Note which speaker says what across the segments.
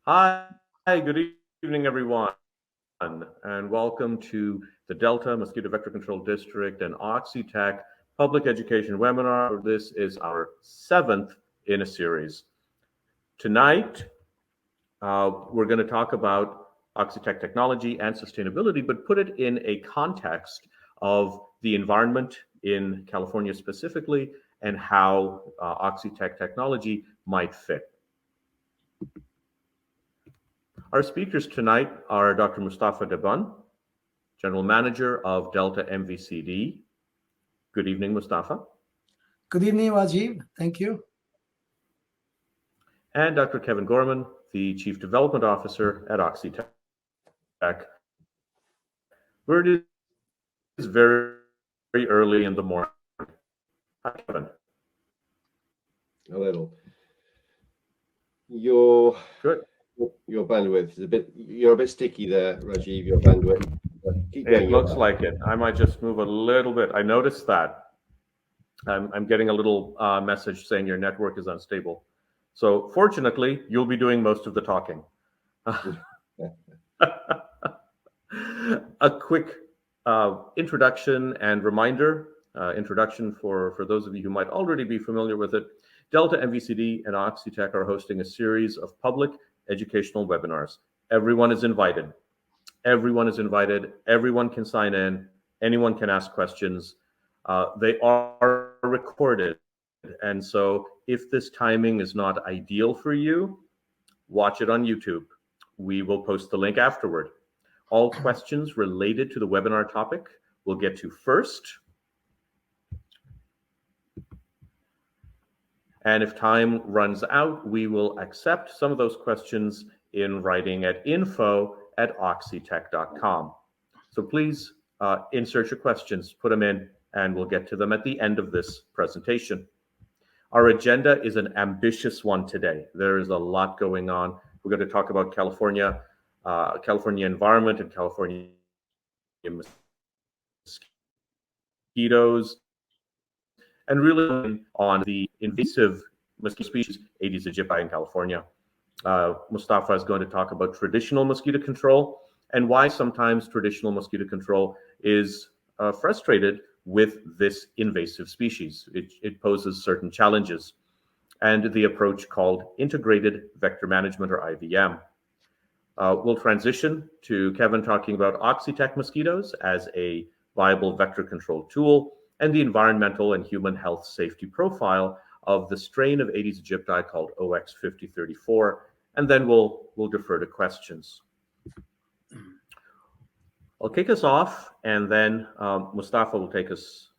Speaker 1: Hi, good evening, everyone, and welcome to the Delta Mosquito Vector Control District and Oxitec Public Education Webinar. This is our 7th in a series. Tonight, we're going to talk about Oxitec technology and sustainability, but put it in a context of the environment in California specifically and how Oxitec technology might fit. Our speakers tonight are Dr. Mustafa Deban, General Manager of Delta MVCD. Good evening, Mustafa.
Speaker 2: Good evening, Rajiv. Thank you.
Speaker 1: And Dr. Kevin Gorman, the Chief Development Officer at Oxitec, where it is very early in the morning. Hi, Kevin.
Speaker 3: A little. Your
Speaker 1: Good.
Speaker 3: Your bandwidth is you're a bit sticky there, Rajiv, your bandwidth.
Speaker 1: It looks like it. I might just move a little bit. I noticed that. I'm getting a little message saying your network is unstable. So fortunately, you'll be doing most of the talking. A quick introduction and reminder, introduction for those of you who might already be familiar with it. Delta MVCD and Oxitec are hosting a series of public educational webinars. Everyone is invited. Everyone is invited. Everyone can sign in. Anyone can ask questions. They are recorded. And so if this timing is not ideal for you, watch it on YouTube. We will post the link afterward. All questions related to the webinar topic we'll get to first. And if time runs out, we will accept some of those questions in writing at info@oxitec.com. So please insert your questions, put them in, and we'll get to them at the end of this presentation. Our agenda is an ambitious one today. There is a lot going on. We're going to talk about California environment and California mosquitoes, and really on the invasive mosquito species, Aedes aegypti in California. Mustafa is going to talk about traditional mosquito control and why sometimes traditional mosquito control is frustrated with this invasive species. It poses certain challenges, and the approach called integrated vector management, or IVM. We'll transition to Kevin talking about Oxitec mosquitoes as a viable vector control tool and the environmental and human health safety profile of the strain of Aedes aegypti called OX5034, and then we'll defer to questions. I'll kick us off, and then Mustafa will take us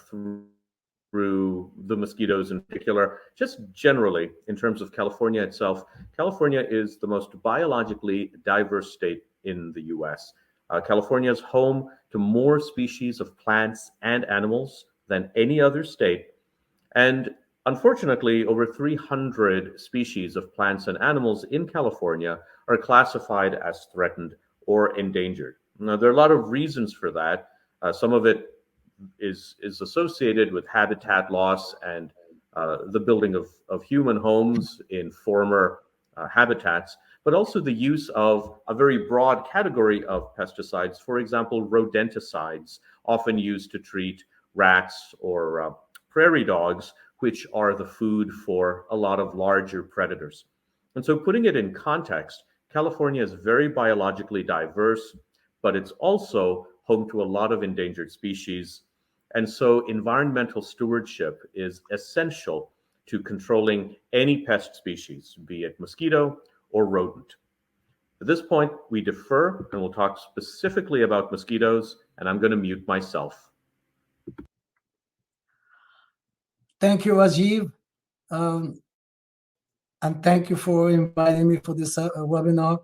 Speaker 1: through the mosquitoes in particular. Just generally, in terms of California itself, California is the most biologically diverse state in the US. California is home to more species of plants and animals than any other state. And unfortunately, over 300 species of plants and animals in California are classified as threatened or endangered. Now, there are a lot of reasons for that. Some of it is associated with habitat loss and the building of human homes in former habitats, but also the use of a very broad category of pesticides, for example, rodenticides, often used to treat rats or prairie dogs, which are the food for a lot of larger predators. And so putting it in context, California is very biologically diverse, but it's also home to a lot of endangered species. And so environmental stewardship is essential to controlling any pest species, be it mosquito or rodent. At this point, we defer and we'll talk specifically about mosquitoes, and I'm going to mute myself.
Speaker 2: Thank you, Rajiv. And thank you for inviting me for this webinar.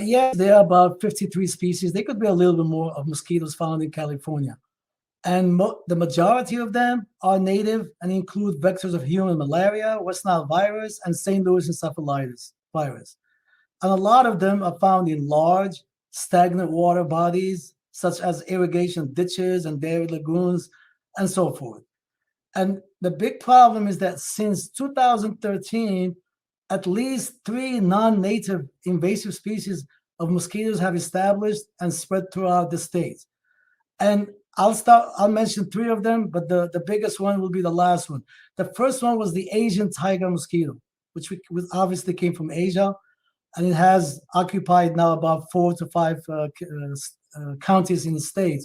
Speaker 2: Yes, there are about 53 species. There could be a little bit more of mosquitoes found in California. And the majority of them are native and include vectors of human malaria, West Nile virus, and St. Louis encephalitis virus. And a lot of them are found in large, stagnant water bodies, such as irrigation ditches and dairy lagoons, and so forth. And the big problem is that since 2013, at least 3 non-native invasive species of mosquitoes have established and spread throughout the state. And I'll mention 3 of them, but the biggest one will be the last one. The first one was the Asian tiger mosquito, which obviously came from Asia, and it has occupied now about 4 to 5 counties in the state.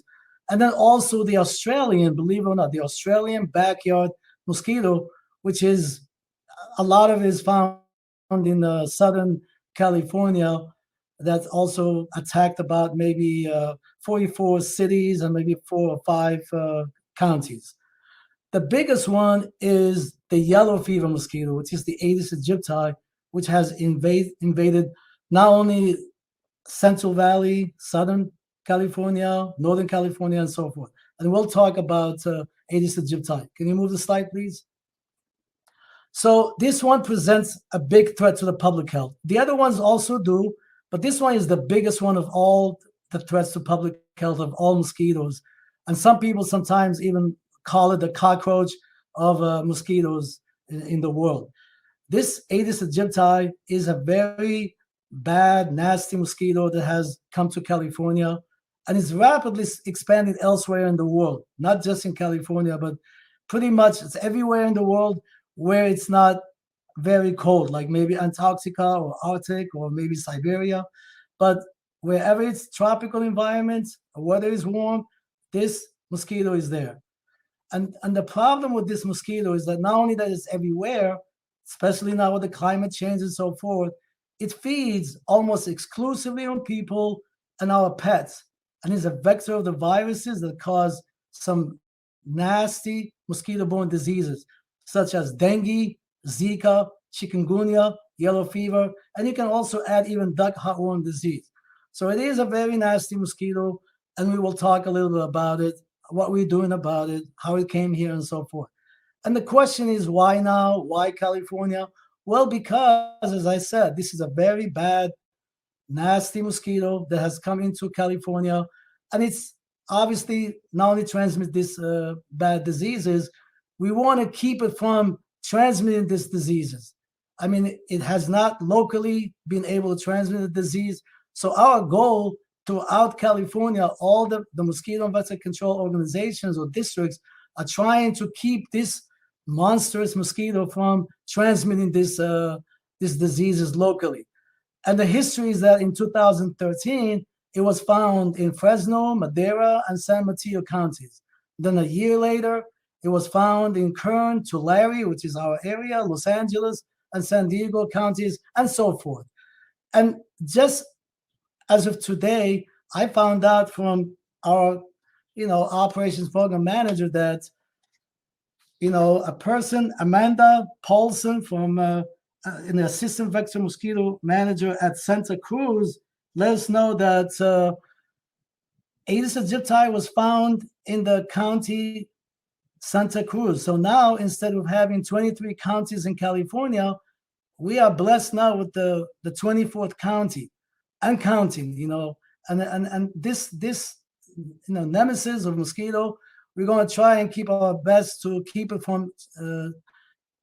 Speaker 2: And then also the Australian, believe it or not, the Australian backyard mosquito, which is, a lot of it is found in Southern California, that's also attacked about maybe 44 cities and maybe 4 or 5 counties. The biggest one is the yellow fever mosquito, which is the Aedes aegypti, which has invaded not only Central Valley, Southern California, Northern California, and so forth. And we'll talk about Aedes aegypti. Can you move the slide, please? So this one presents a big threat to the public health. The other ones also do, but this one is the biggest one of all the threats to public health of all mosquitoes. And some people sometimes even call it the cockroach of mosquitoes in the world. This Aedes aegypti is a very bad, nasty mosquito that has come to California and is rapidly expanding elsewhere in the world, not just in California, but pretty much it's everywhere in the world where it's not very cold, like maybe Antarctica or Arctic or maybe Siberia. But wherever it's tropical environments, weather is warm, this mosquito is there. And the problem with this mosquito is that not only that it's everywhere, especially now with the climate change and so forth, it feeds almost exclusively on people and our pets, and is a vector of the viruses that cause some nasty mosquito-borne diseases, such as dengue, Zika, chikungunya, yellow fever, and you can also add even duck heartworm disease. So it is a very nasty mosquito, and we will talk a little bit about it, what we're doing about it, how it came here, and so forth. And the question is, why now? Why California? Well, because, as I said, this is a very bad, nasty mosquito that has come into California, and it's obviously not only transmit these bad diseases, we want to keep it from transmitting these diseases. I mean, it has not locally been able to transmit the disease. So our goal throughout California, all the mosquito and vector control organizations or districts are trying to keep this monstrous mosquito from transmitting these diseases locally. And the history is that in 2013, it was found in Fresno, Madera, and San Mateo counties. Then a year later, it was found in Kern, Tulare, which is our area, Los Angeles, and San Diego counties, and so forth. And just as of today, I found out from our, operations program manager that, a person, Amanda Paulson, from an assistant vector mosquito manager at Santa Cruz, let us know that Aedes aegypti was found in the county Santa Cruz. So now, instead of having 23 counties in California, we are blessed now with the 24th county and counting, and this nemesis of mosquito, we're going to try and keep our best to keep it from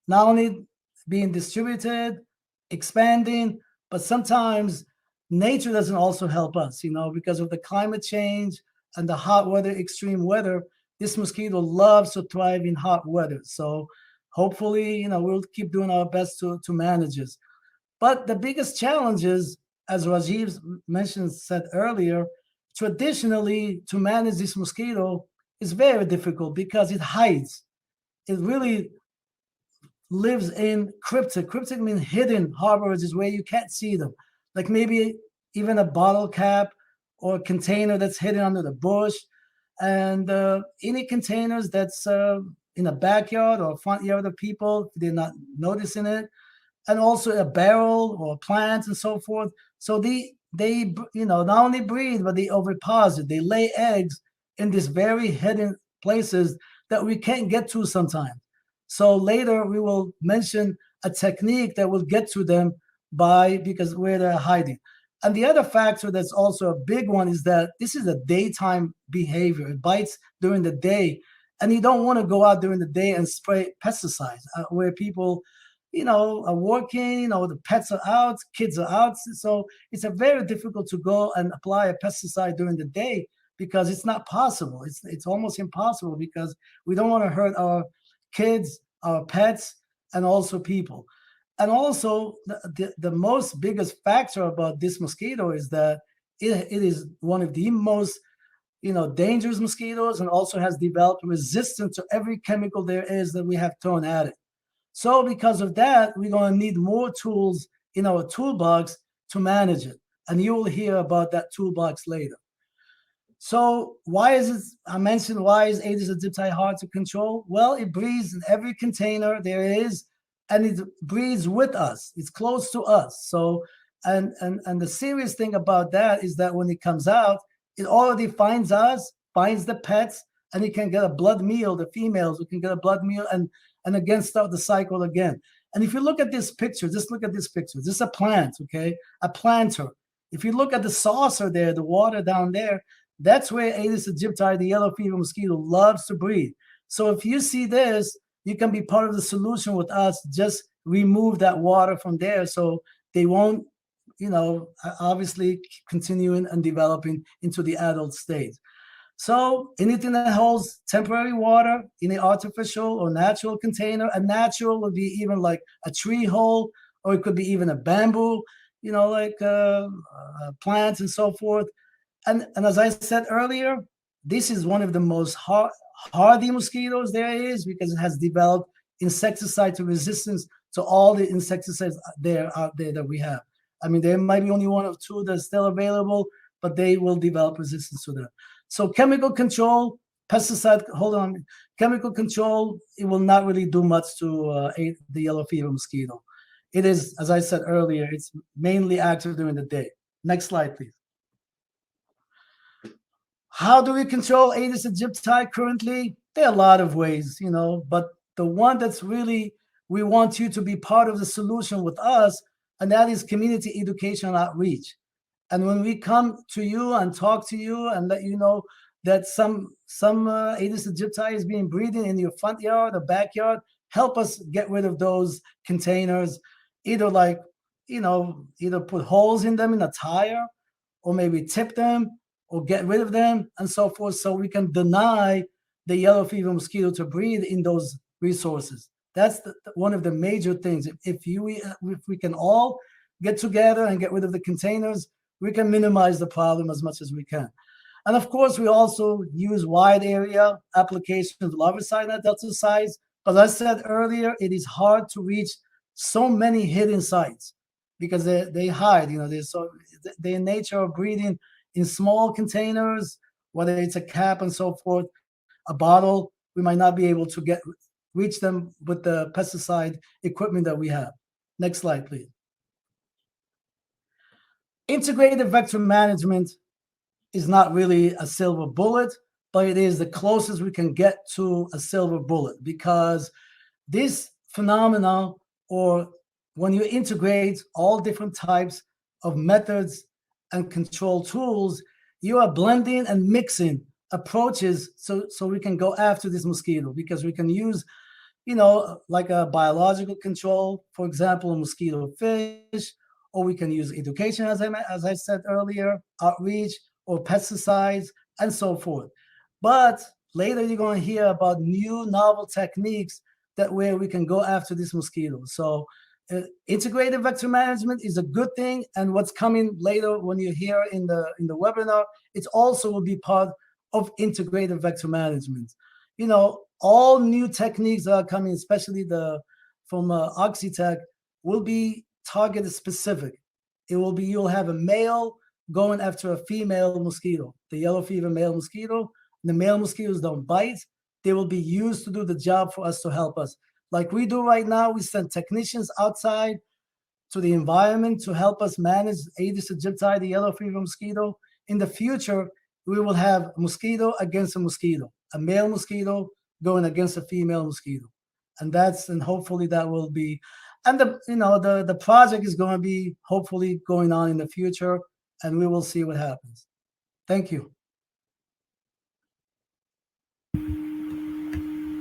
Speaker 2: not only being distributed, expanding, but sometimes nature doesn't also help us, because of the climate change and the hot weather, extreme weather. This mosquito loves to thrive in hot weather. So hopefully, we'll keep doing our best to manage this. But the biggest challenge is, as Rajiv said earlier, traditionally to manage this mosquito is very difficult because it hides. It really lives in cryptic. Cryptic means hidden harbors, is where you can't see them. Like maybe even a bottle cap or a container that's hidden under the bush. And any containers that's in a backyard or front yard of people, they're not noticing it. And also a barrel or plants and so forth. So they not only breed, but they oviposit. They lay eggs in these very hidden places that we can't get to sometimes. So later we will mention a technique that will get to them because where they're hiding. And the other factor that's also a big one is that this is a daytime behavior. It bites during the day, and you don't want to go out during the day and spray pesticides where people, are working, or the pets are out, kids are out. So it's a very difficult to go and apply a pesticide during the day, because it's not possible. It's almost impossible, because we don't want to hurt our kids, our pets, and also people. And also the most biggest factor about this mosquito is that it is one of the most dangerous mosquitoes, and also has developed resistance to every chemical there is that we have thrown at it. So because of that, we're going to need more tools in our toolbox to manage it. And you will hear about that toolbox later. So why is it, I mentioned, why is Aedes aegypti hard to control? Well, it breeds in every container there is, and it breeds with us. It's close to us. So, and the serious thing about that is that when it comes out, it already finds us, finds the pets, and it can get a blood meal. The females, we can get a blood meal, and again start the cycle again. And if you look at this picture, just look at this picture. This is a plant, okay? A planter. If you look at the saucer there, the water down there, that's where Aedes aegypti, the yellow fever mosquito, loves to breed. So if you see this, you can be part of the solution with us. Just remove that water from there, so they won't, obviously continuing and developing into the adult stage. So anything that holds temporary water in an artificial or natural container, a natural would be even like a tree hole, or it could be even a bamboo, like plants and so forth. And as I said earlier, this is one of the most hardy mosquitoes there is, because it has developed insecticide resistance to all the insecticides out there that we have. I mean, there might be only one or two that's still available, but they will develop resistance to them. So chemical control, chemical control, it will not really do much to the yellow fever mosquito. It is, as I said earlier, it's mainly active during the day. Next slide, please. How do we control Aedes aegypti currently? There are a lot of ways, but the one that's really, we want you to be part of the solution with us, and that is community education outreach. And when we come to you and talk to you and let you know that some Aedes aegypti is being breeding in your front yard or backyard, help us get rid of those containers. Either either put holes in them in a tire, or maybe tip them, or get rid of them, and so forth, so we can deny the yellow fever mosquito to breed in those resources. That's one of the major things. If we can all get together and get rid of the containers, we can minimize the problem as much as we can. And of course, we also use wide area applications of larvicide and adulticides. As I said earlier, it is hard to reach so many hidden sites, because they hide. Their nature of breeding in small containers, whether it's a cap and so forth, a bottle, we might not be able to reach them with the pesticide equipment that we have. Next slide, please. Integrated vector management is not really a silver bullet, but it is the closest we can get to a silver bullet, because this phenomenon, or when you integrate all different types of methods and control tools, you are blending and mixing approaches so we can go after this mosquito, because we can use, like a biological control, for example, a mosquito fish, or we can use education, as I said earlier, outreach, or pesticides, and so forth. But later you're going to hear about new novel techniques where we can go after this mosquito. So integrated vector management is a good thing, and what's coming later when you hear in the webinar, it also will be part of integrated vector management. All new techniques that are coming, especially from Oxitec, will be targeted specific. You'll have a male going after a female mosquito, the yellow fever male mosquito. The male mosquitoes don't bite. They will be used to do the job for us, to help us. Like we do right now, we send technicians outside to the environment to help us manage Aedes aegypti, the yellow fever mosquito. In the future, we will have a mosquito against a mosquito, a male mosquito going against a female mosquito. And hopefully that will be, and the project is going to be hopefully going on in the future, and we will see what happens. Thank you.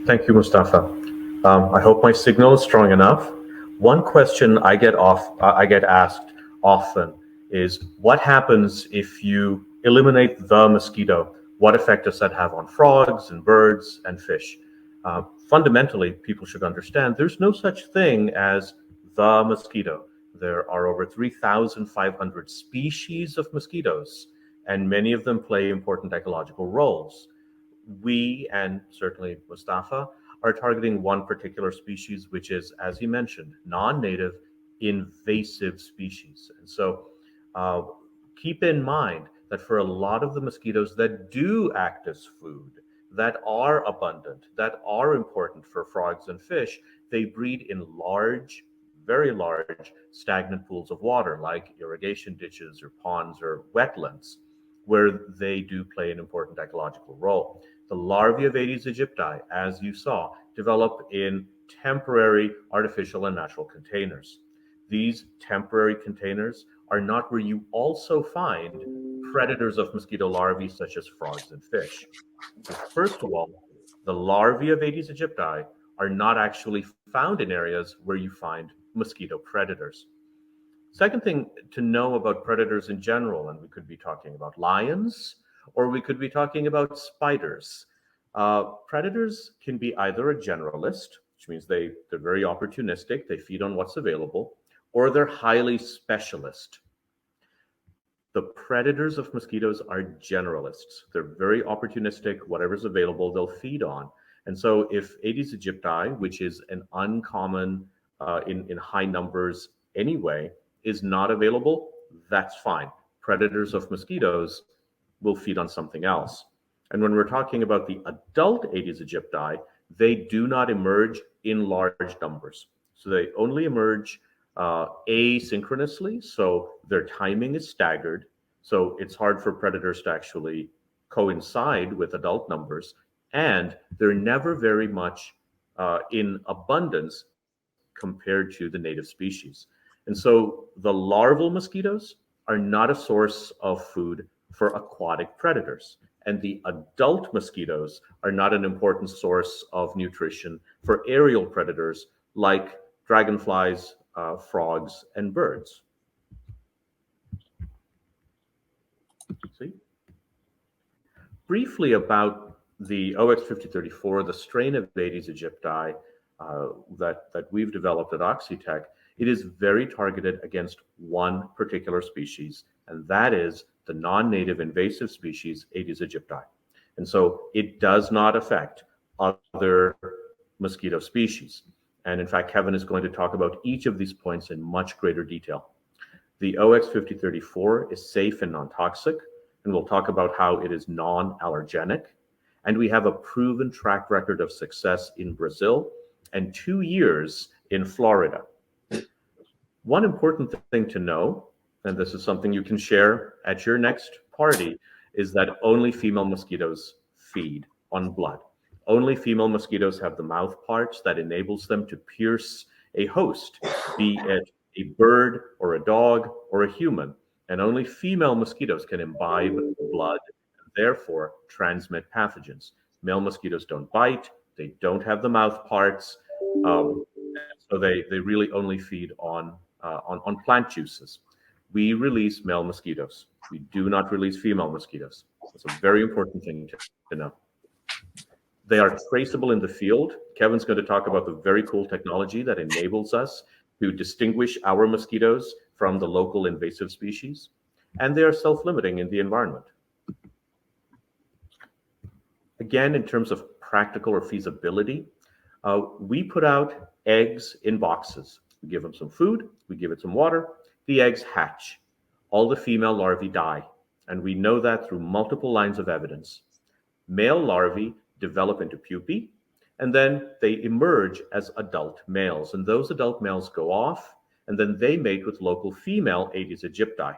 Speaker 1: Thank you, Mustafa. I hope my signal is strong enough. One question I get asked often is, what happens if you eliminate the mosquito? What effect does that have on frogs and birds and fish? Fundamentally, people should understand there's no such thing as the mosquito. There are over 3,500 species of mosquitoes, and many of them play important ecological roles. We, and certainly Mustafa, are targeting one particular species, which is, as he mentioned, non-native invasive species. And so keep in mind that for a lot of the mosquitoes that do act as food, that are abundant, that are important for frogs and fish, they breed in large, very large stagnant pools of water, like irrigation ditches or ponds or wetlands, where they do play an important ecological role. The larvae of Aedes aegypti, as you saw, develop in temporary artificial and natural containers. These temporary containers are not where you also find predators of mosquito larvae, such as frogs and fish. So first of all, the larvae of Aedes aegypti are not actually found in areas where you find mosquito predators. Second thing to know about predators in general, and we could be talking about lions, or we could be talking about spiders. Predators can be either a generalist, which means they're very opportunistic, they feed on what's available, or they're highly specialist. The predators of mosquitoes are generalists. They're very opportunistic, whatever's available, they'll feed on. And so if Aedes aegypti, which is an uncommon in high numbers anyway, is not available, that's fine. Predators of mosquitoes will feed on something else. And when we're talking about the adult Aedes aegypti, they do not emerge in large numbers. So they only emerge asynchronously, so their timing is staggered. So it's hard for predators to actually coincide with adult numbers, and they're never very much in abundance compared to the native species. And so the larval mosquitoes are not a source of food for aquatic predators. And the adult mosquitoes are not an important source of nutrition for aerial predators like dragonflies, frogs, and birds. See? Briefly about the OX5034, the strain of Aedes aegypti that we've developed at Oxitec. It is very targeted against one particular species, and that is the non-native invasive species Aedes aegypti. And so it does not affect other mosquito species. And in fact, Kevin is going to talk about each of these points in much greater detail. The OX5034 is safe and non-toxic, and we'll talk about how it is non-allergenic. And we have a proven track record of success in Brazil and 2 years in Florida. One important thing to know, and this is something you can share at your next party, is that only female mosquitoes feed on blood. Only female mosquitoes have the mouth parts that enables them to pierce a host, be it a bird or a dog or a human. And only female mosquitoes can imbibe blood and therefore transmit pathogens. Male mosquitoes don't bite, they don't have the mouth parts, so they really only feed on plant juices. We release male mosquitoes. We do not release female mosquitoes. That's a very important thing to know. They are traceable in the field. Kevin's going to talk about the very cool technology that enables us to distinguish our mosquitoes from the local invasive species, and they are self-limiting in the environment. Again, in terms of practical or feasibility, we put out eggs in boxes. We give them some food, we give it some water, the eggs hatch. All the female larvae die, and we know that through multiple lines of evidence. Male larvae develop into pupae, and then they emerge as adult males, and those adult males go off, and then they mate with local female Aedes aegypti.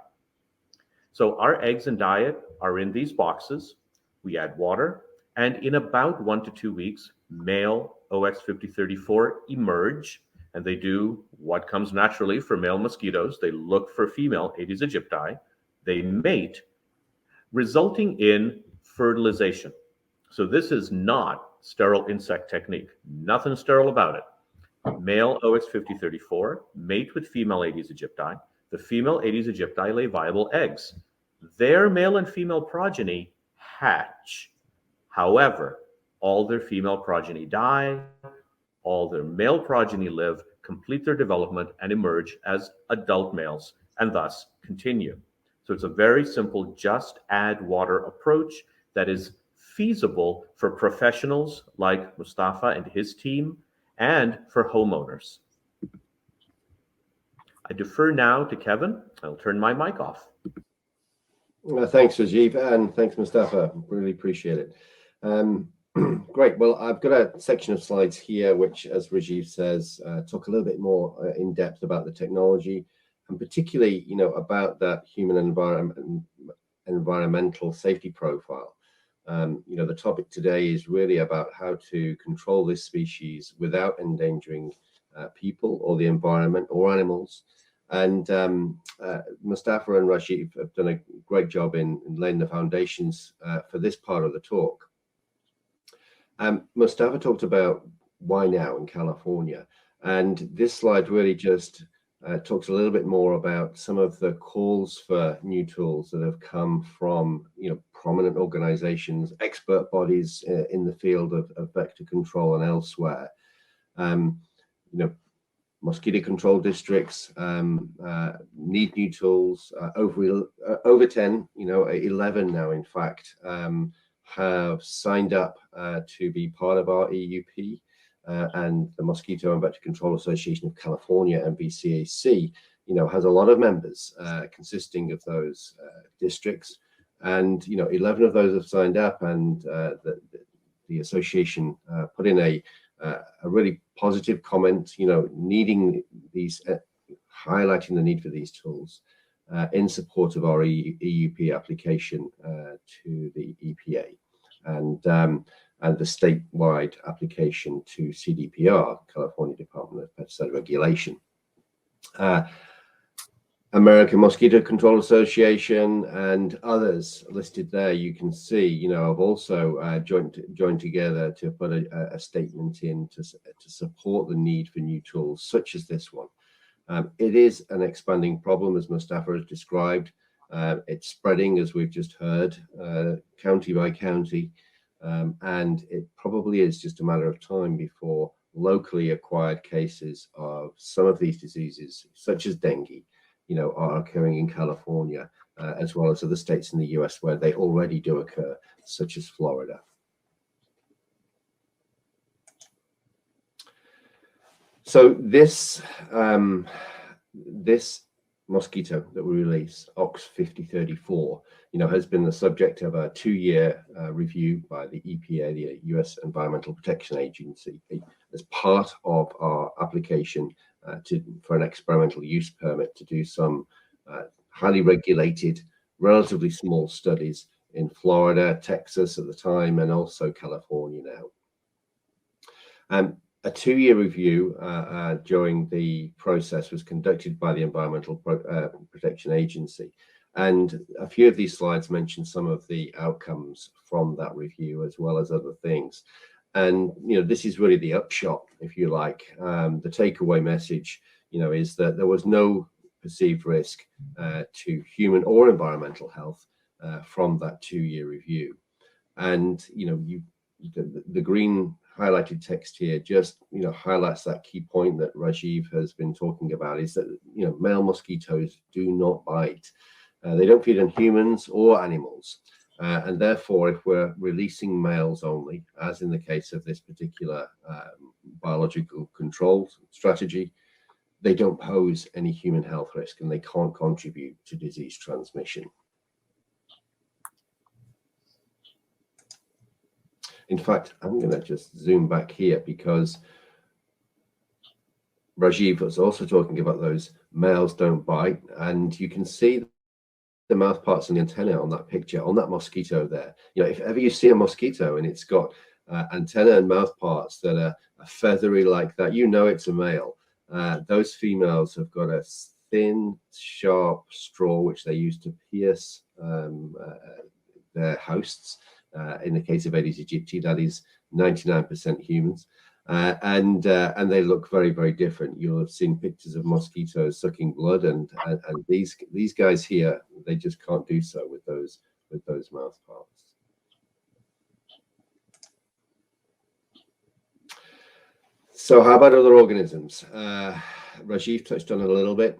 Speaker 1: So our eggs and diet are in these boxes. We add water, and in about 1 to 2 weeks, male OX5034 emerge, and they do what comes naturally for male mosquitoes. They look for female Aedes aegypti, they mate, resulting in fertilization. So this is not sterile insect technique, nothing sterile about it. Male OX5034 mate with female Aedes aegypti. The female Aedes aegypti lay viable eggs. Their male and female progeny hatch. However, all their female progeny die, all their male progeny live, complete their development, and emerge as adult males, and thus continue. So it's a very simple just add water approach that is feasible for professionals like Mustafa and his team, and for homeowners. I defer now to Kevin. I'll turn my mic off.
Speaker 3: Thanks, Rajiv, and thanks, Mustafa. Really appreciate it. Great. Well, I've got a section of slides here, which, as Rajiv says, talk a little bit more in depth about the technology, and particularly, about that human environmental safety profile. The topic today is really about how to control this species without endangering people or the environment or animals. And Mustafa and Rajiv have done a great job in laying the foundations for this part of the talk. Mustafa talked about why now in California, and this slide really just talks a little bit more about some of the calls for new tools that have come from prominent organizations, expert bodies in the field of vector control and elsewhere. Mosquito control districts need new tools. Over 10, 11 now, in fact, have signed up to be part of our EUP, and the Mosquito and Vector Control Association of California, MVCAC, has a lot of members consisting of those districts, and 11 of those have signed up, and the association put in a really positive comment, needing these, highlighting the need for these tools in support of our EUP application to the EPA and the statewide application to CDPR, California Department of Pesticide Regulation. American Mosquito Control Association and others listed there, you can see, have also joined together to put a statement in to support the need for new tools such as this one. It is an expanding problem, as Mustafa has described. It's spreading, as we've just heard, county by county, and it probably is just a matter of time before locally acquired cases of some of these diseases, such as dengue, are occurring in California, as well as other states in the US where they already do occur, such as Florida. So this mosquito that we release, OX5034, has been the subject of a 2-year review by the EPA, the US Environmental Protection Agency, as part of our application for an experimental use permit to do some highly regulated, relatively small studies in Florida, Texas at the time, and also California now. A 2-year review during the process was conducted by the Environmental Protection Agency. And a few of these slides mention some of the outcomes from that review, as well as other things. And, this is really the upshot, if you like. The takeaway message, is that there was no perceived risk to human or environmental health from that 2-year review. And, the green highlighted text here just, highlights that key point that Rajiv has been talking about, is that, male mosquitoes do not bite. They don't feed on humans or animals. And therefore, if we're releasing males only, as in the case of this particular biological control strategy, they don't pose any human health risk and they can't contribute to disease transmission. In fact, I'm going to just zoom back here because Rajiv was also talking about those males don't bite, and you can see the mouth parts and the antenna on that picture, on that mosquito there. If ever you see a mosquito and it's got antenna and mouth parts that are feathery like that, it's a male. Those females have got a thin, sharp straw which they use to pierce their hosts. In the case of Aedes aegypti, that is 99% humans. and they look very, very different. You'll have seen pictures of mosquitoes sucking blood, and these guys here, they just can't do so with those mouth parts. So how about other organisms? Rajiv touched on it a little bit.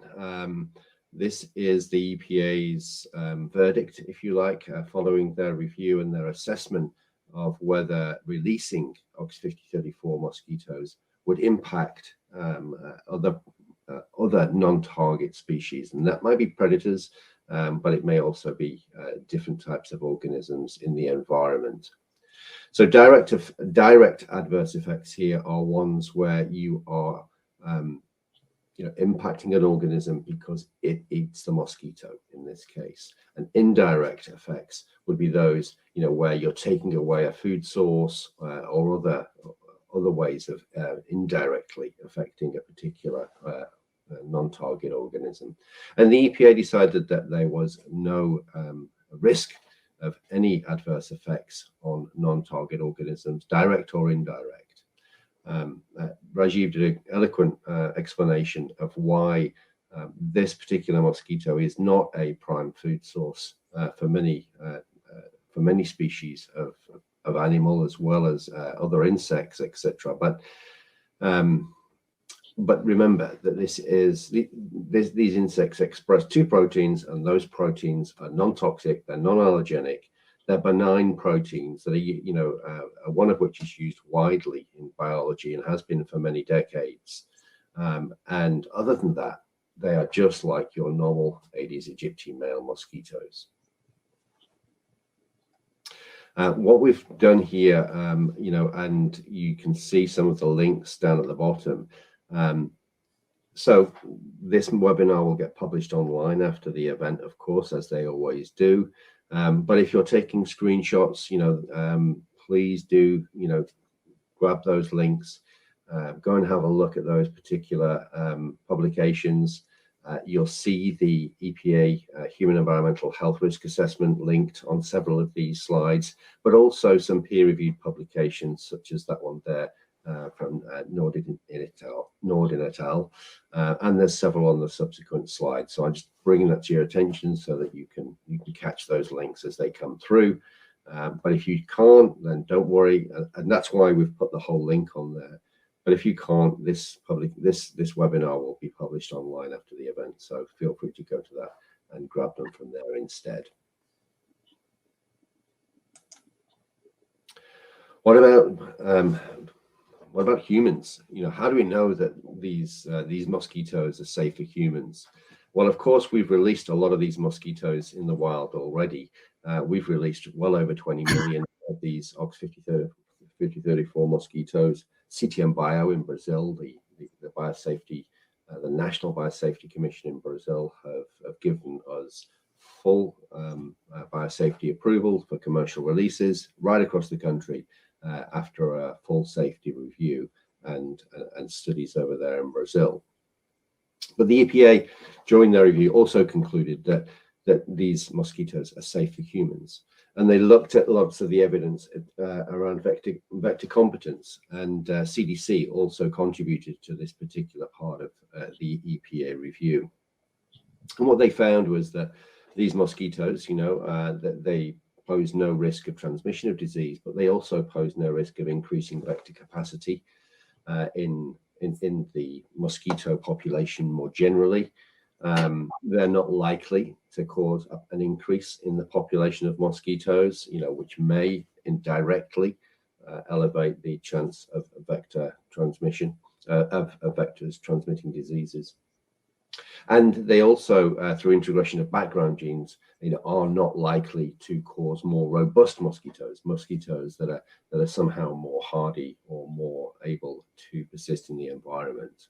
Speaker 3: This is the EPA's verdict, if you like, following their review and their assessment of whether releasing Ox5034 mosquitoes would impact other non-target species. And that might be predators, but it may also be different types of organisms in the environment. So direct adverse effects here are ones where you are impacting an organism because it eats the mosquito in this case. And indirect effects would be those where you're taking away a food source or other ways of indirectly affecting a particular non-target organism. And the EPA decided that there was no risk of any adverse effects on non-target organisms, direct or indirect. Rajiv did an eloquent explanation of why this particular mosquito is not a prime food source for many species of animal, as well as other insects, etc. But remember that these insects express two proteins, and those proteins are non-toxic, they're non-allergenic, they're benign proteins that are, one of which is used widely in biology and has been for many decades. And other than that, they are just like your normal Aedes aegypti male mosquitoes. What we've done here, and you can see some of the links down at the bottom. So this webinar will get published online after the event, of course, as they always do. But if you're taking screenshots, please do, grab those links, go and have a look at those particular publications. You'll see the EPA Human Environmental Health Risk Assessment linked on several of these slides, but also some peer-reviewed publications such as that one there from Nordin et al. And there's several on the subsequent slides. So I'm just bringing that to your attention so that you can catch those links as they come through. But if you can't, then don't worry, and that's why we've put the whole link on there. But if you can't, this webinar will be published online after the event, so feel free to go to that and grab them from there instead. What about humans? How do we know that these mosquitoes are safe for humans? Well, of course, we've released a lot of these mosquitoes in the wild already. We've released well over 20 million of these Ox5034 mosquitoes. CTM Bio in Brazil, the biosafety, the National Biosafety Commission in Brazil have given us full biosafety approval for commercial releases right across the country after a full safety review and studies over there in Brazil. But the EPA, during their review, also concluded that these mosquitoes are safe for humans. And they looked at lots of the evidence around vector competence, and CDC also contributed to this particular part of the EPA review. And what they found was that these mosquitoes, that they pose no risk of transmission of disease, but they also pose no risk of increasing vector capacity in the mosquito population more generally. They're not likely to cause an increase in the population of mosquitoes, which may indirectly elevate the chance of vector transmission, of vectors transmitting diseases. And they also, through integration of background genes, are not likely to cause more robust mosquitoes that are somehow more hardy or more able to persist in the environment.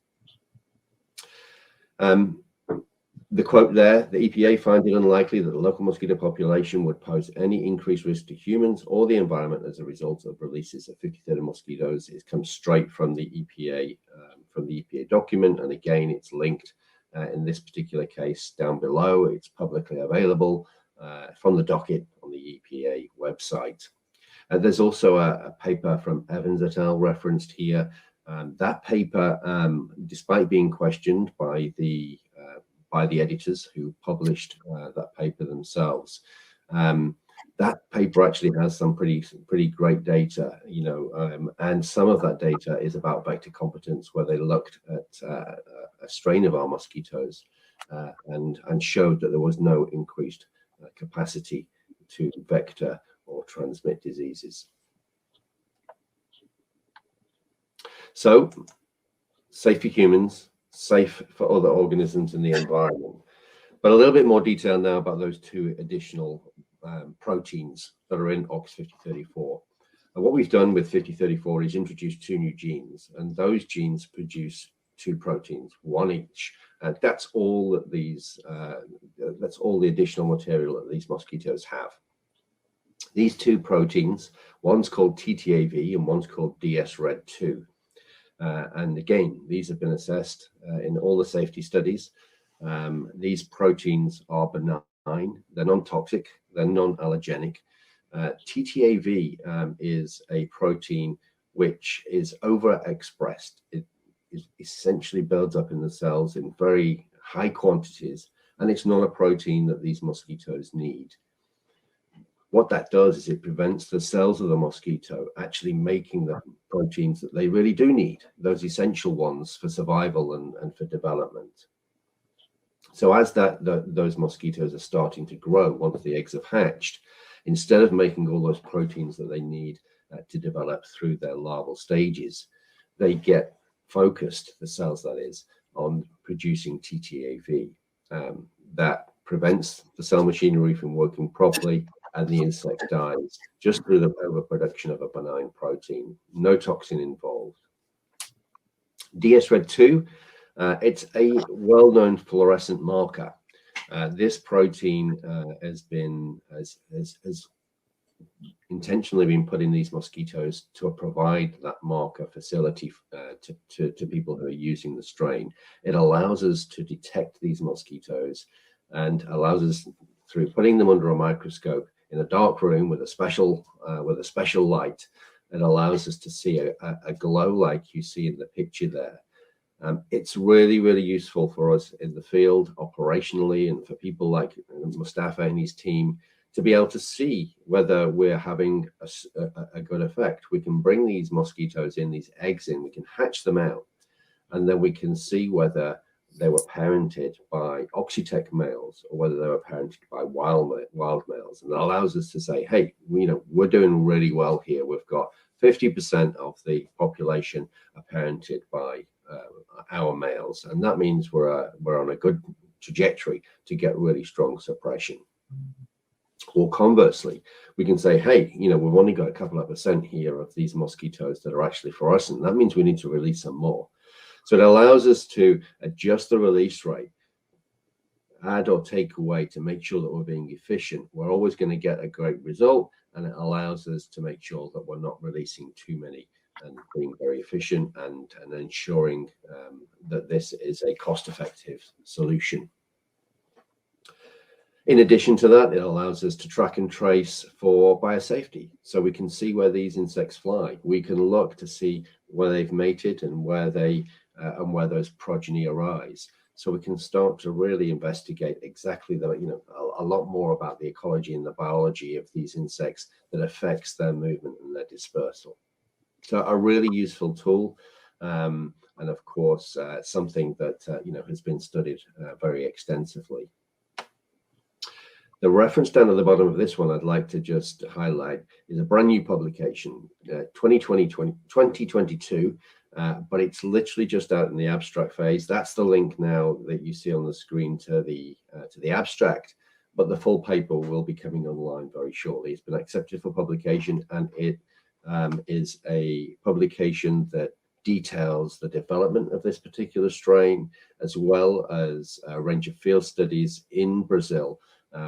Speaker 3: The quote there, the EPA find it unlikely that the local mosquito population would pose any increased risk to humans or the environment as a result of releases of 5030 mosquitoes. It comes straight from the EPA document, and again, it's linked in this particular case down below. It's publicly available from the docket on the EPA website. There's also a paper from Evans et al. Referenced here That paper, despite being questioned by the editors who published that paper themselves, that paper actually has some pretty great data, and some of that data is about vector competence, where they looked at a strain of our mosquitoes and showed that there was no increased capacity to vector or transmit diseases. So, safe for humans, safe for other organisms in the environment. But a little bit more detail now about those two additional proteins that are in OX5034. And what we've done with 5034 is introduce two new genes, and those genes produce two proteins, one each. And that's all that that's all the additional material that these mosquitoes have. These two proteins, one's called TTAV and one's called DS-RED2. And again, these have been assessed in all the safety studies. These proteins are benign, they're non-toxic, they're non-allergenic. TTAV is a protein which is overexpressed. It essentially builds up in the cells in very high quantities, and it's not a protein that these mosquitoes need. What that does is it prevents the cells of the mosquito actually making the proteins that they really do need, those essential ones for survival and for development. So as those mosquitoes are starting to grow, once the eggs have hatched, instead of making all those proteins that they need to develop through their larval stages, they get focused, the cells that is, on producing TTAV. That prevents the cell machinery from working properly, and the insect dies just through the overproduction of a benign protein. No toxin involved. DS-RED2, it's a well-known fluorescent marker. This protein has intentionally been put in these mosquitoes to provide that marker facility to people who are using the strain. It allows us to detect these mosquitoes and allows us, through putting them under a microscope in a dark room with a special light, it allows us to see a glow like you see in the picture there. It's really, really useful for us in the field operationally, and for people like Mustafa and his team to be able to see whether we're having a good effect. We can bring these mosquitoes in, these eggs in, we can hatch them out, and then we can see whether they were parented by Oxitec males or whether they were parented by wild males. And that allows us to say, hey, we're doing really well here. We've got 50% of the population are parented by our males, and that means we're on a good trajectory to get really strong suppression. Or conversely, we can say, hey, we've only got a couple of % here of these mosquitoes that are actually fluorescent. That means we need to release some more. So it allows us to adjust the release rate, add or take away, to make sure that we're being efficient. We're always going to get a great result, and it allows us to make sure that we're not releasing too many, and being very efficient and ensuring that this is a cost-effective solution. In addition to that, it allows us to track and trace for biosafety. So we can see where these insects fly. We can look to see where they've mated and where those progeny arise. So we can start to really investigate exactly a lot more about the ecology and the biology of these insects that affects their movement and their dispersal. So a really useful tool, and of course something that has been studied very extensively. The reference down at the bottom of this one I'd like to just highlight is a brand new publication, 2022, but it's literally just out in the abstract phase. That's the link now that you see on the screen to the abstract, but the full paper will be coming online very shortly. It's been accepted for publication, and it is a publication that details the development of this particular strain, as well as a range of field studies in Brazil,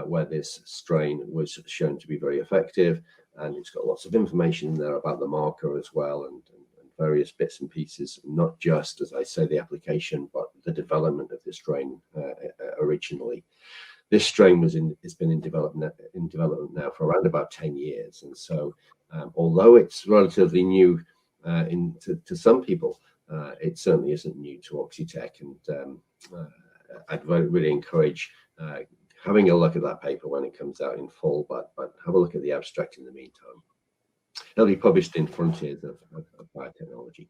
Speaker 3: where this strain was shown to be very effective. And it's got lots of information in there about the marker as well, and various bits and pieces, not just, as I say, the application, but the development of the strain originally. This strain has been in development now for around about 10 years. And so although it's relatively new to some people, it certainly isn't new to Oxitec, and I'd really encourage having a look at that paper when it comes out in full, but have a look at the abstract in the meantime. It'll be published in Frontiers of Biotechnology.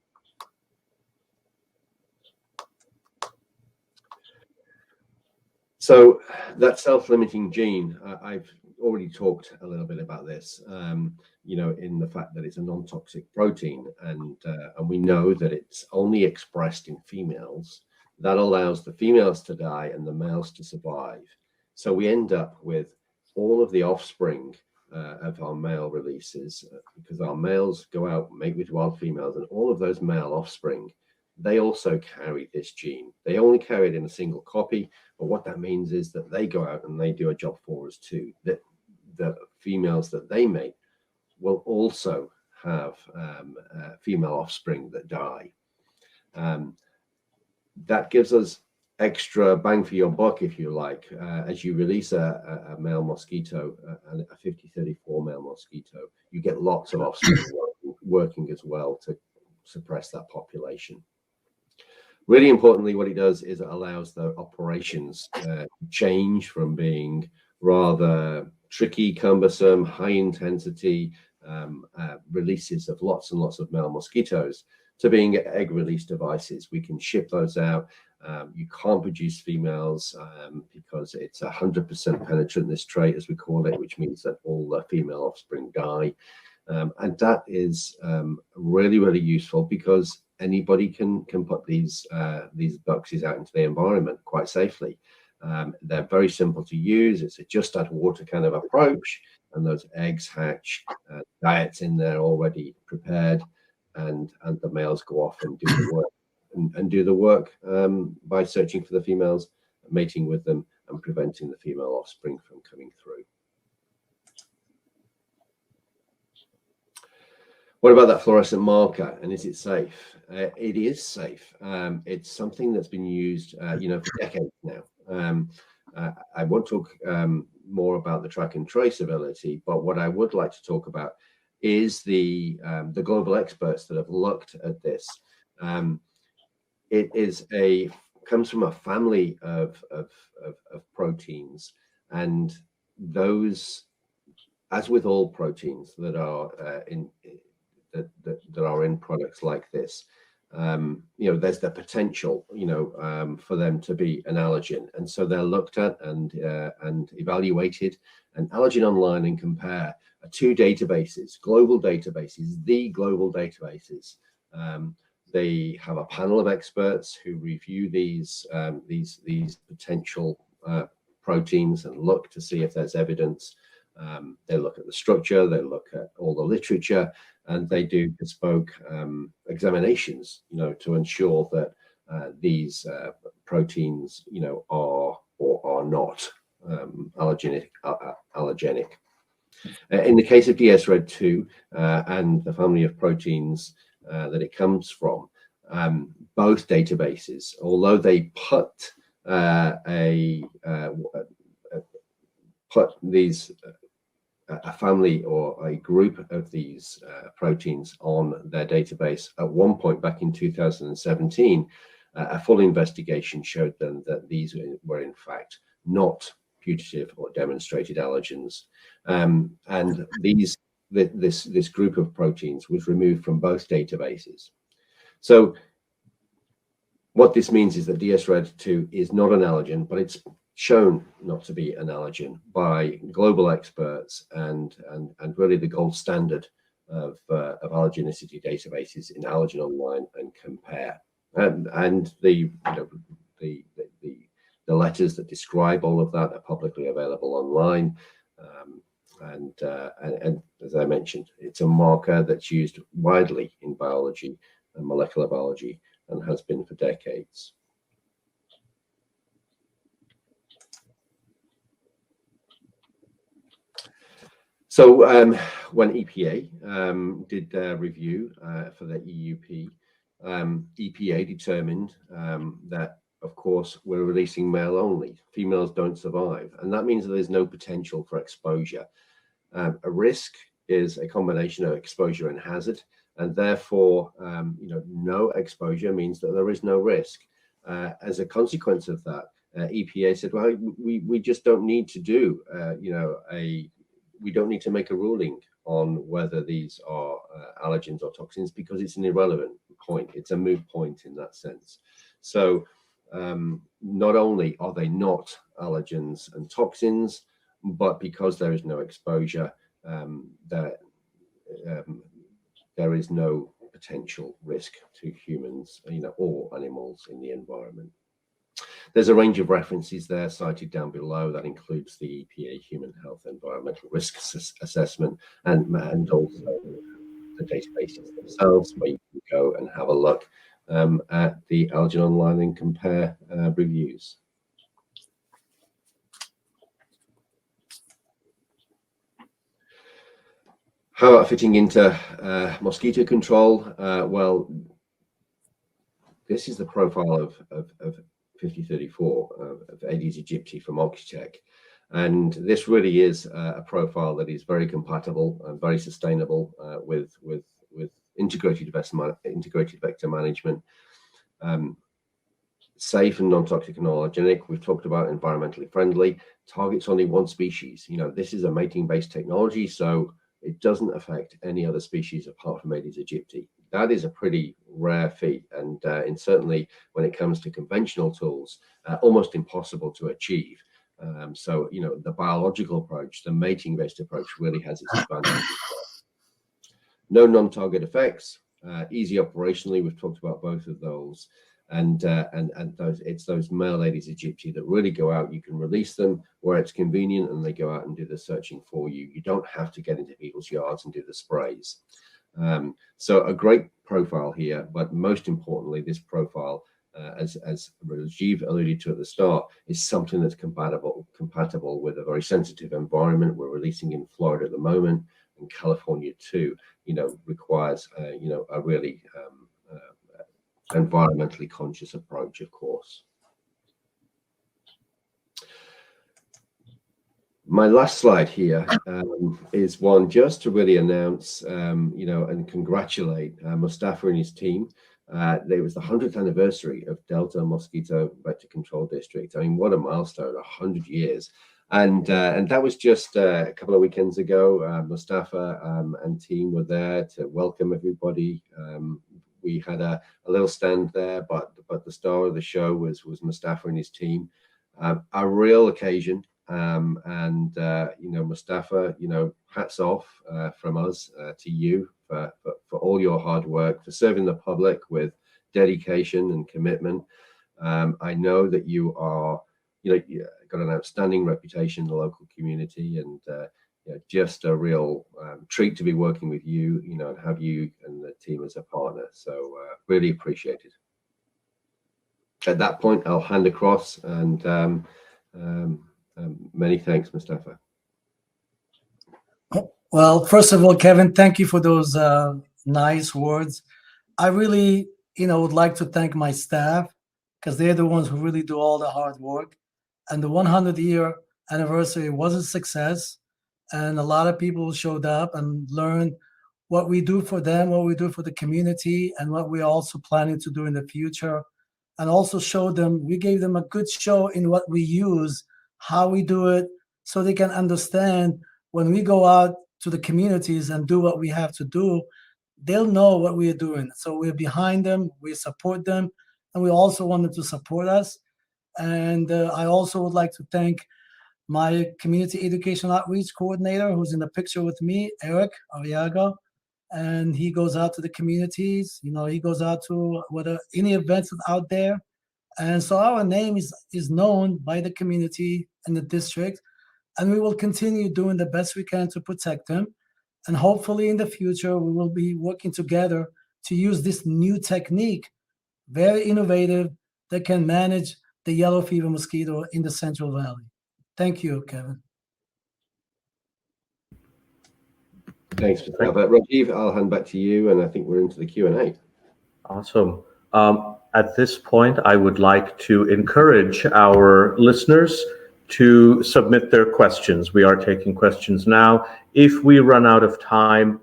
Speaker 3: So that self-limiting gene, I've already talked a little bit about this, you know, in the fact that it's a non-toxic protein, and we know that it's only expressed in females. That allows the females to die and the males to survive. So we end up with all of the offspring of our male releases, because our males go out and mate with wild females, and all of those male offspring, they also carry this gene. They only carry it in a single copy, but what that means is that they go out and they do a job for us too. That the females that they mate will also have female offspring that die. That gives us extra bang for your buck, if you like, as you release a male mosquito, a 5034 male mosquito, you get lots of offspring working as well to suppress that population. Really importantly, what it does is it allows the operations to change from being rather tricky, cumbersome, high intensity releases of lots and lots of male mosquitoes to being egg release devices. We can ship those out. You can't produce females because it's 100% penetrant, this trait, as we call it, which means that all the female offspring die. And that is really, really useful because anybody can put these boxes out into the environment quite safely. They're very simple to use. It's a just add water kind of approach, and those eggs hatch, diets in there already prepared, and the males go off and do the work, and do the work by searching for the females, mating with them, and preventing the female offspring from coming through. What about that fluorescent marker, and is it safe? It is safe. It's something that's been used, you know, for decades now. I won't talk more about the track and traceability, but what I would like to talk about is the global experts that have looked at this. It comes from a family of proteins, and those, as with all proteins that are that are in products like this, you know, there's the potential, you know, for them to be an allergen, and so they're looked at and evaluated. And Allergen Online and Compare are two databases, global databases, the global databases. They have a panel of experts who review these potential proteins and look to see if there's evidence. They look at the structure, they look at all the literature, and they do bespoke examinations, you know, to ensure that these proteins, you know, are or are not allergenic. In the case of DS-Red2 and the family of proteins that it comes from, both databases, although they put a family or a group of these proteins on their database at one point back in 2017, a full investigation showed them that these were in fact not putative or demonstrated allergens, and this group of proteins was removed from both databases. So what this means is that DS-Red2 is not an allergen, but it's shown not to be an allergen by global experts and really the gold standard of allergenicity databases in Allergen Online and Compare, and the letters that describe all of that are publicly available online, and as I mentioned, it's a marker that's used widely in biology and molecular biology and has been for decades. So when EPA did their review for the EUP, EPA determined that, of course, we're releasing male only. Females don't survive. And that means that there's no potential for exposure. A risk is a combination of exposure and hazard. and therefore, no exposure means that there is no risk. As a consequence of that, EPA said, well, we just don't need to do, we don't need to make a ruling on whether these are allergens or toxins, because it's an irrelevant point. It's a moot point in that sense. So not only are they not allergens and toxins, but because there is no exposure, there is no potential risk to humans, or animals in the environment. There's a range of references there cited down below that includes the EPA Human Health Environmental Risk Assessment and also the databases themselves, where you can go and have a look at the Allergen Online and compare reviews. How about fitting into mosquito control? Well, this is the profile of 5034 of Aedes aegypti from Oxitec, and this really is a profile that is very compatible and very sustainable with integrated vector management. Safe and non-toxic and allergenic. We've talked about environmentally friendly. Targets only one species. This is a mating-based technology, so it doesn't affect any other species apart from Aedes aegypti. That is a pretty rare feat, and certainly when it comes to conventional tools, almost impossible to achieve. So, the biological approach, the mating-based approach, really has its advantages. No non-target effects, easy operationally. We've talked about both of those, and it's those male Aedes aegypti that really go out. You can release them where it's convenient, and they go out and do the searching for you. You don't have to get into people's yards and do the sprays. So a great profile here, but most importantly, this profile, as Rajiv alluded to at the start, is something that's compatible with a very sensitive environment. We're releasing in Florida at the moment, and California too. Requires a really environmentally conscious approach, of course. My last slide here is one just to really announce, and congratulate Mustafa and his team. It was the 100th anniversary of Delta Mosquito Vector Control District. I mean, what a milestone, 100 years. And that was just a couple of weekends ago. Mustafa and team were there to welcome everybody. We had a little stand there, but the star of the show was Mustafa and his team. A real occasion. Mustafa, hats off from us to you for all your hard work, for serving the public with dedication and commitment. I know that you are, you got an outstanding reputation in the local community, and just a real treat to be working with you, and have you and the team as a partner. So really appreciate it. At that point, I'll hand across, and many thanks, Mustafa.
Speaker 2: Well, first of all, Kevin, thank you for those nice words. I really, would like to thank my staff, because they're the ones who really do all the hard work. And the 100-year anniversary was a success, and a lot of people showed up and learned what we do for them, what we do for the community, and what we're also planning to do in the future. And also showed them, we gave them a good show in what we use, how we do it, so they can understand when we go out to the communities and do what we have to do, they'll know what we are doing. So we're behind them, we support them, and we also want them to support us. And I also would like to thank my community education outreach coordinator, who's in the picture with me, Eric Arriaga. And he goes out to the communities, he goes out to any events out there. And so our name is known by the community and the district, and we will continue doing the best we can to protect them. And hopefully in the future, we will be working together to use this new technique, very innovative, that can manage the yellow fever mosquito in the Central Valley. Thank you, Kevin.
Speaker 3: Thanks, Mustafa. Rajiv, I'll hand back to you, and I think we're into the Q&A.
Speaker 1: Awesome. At this point, I would like to encourage our listeners to submit their questions. We are taking questions now. If we run out of time,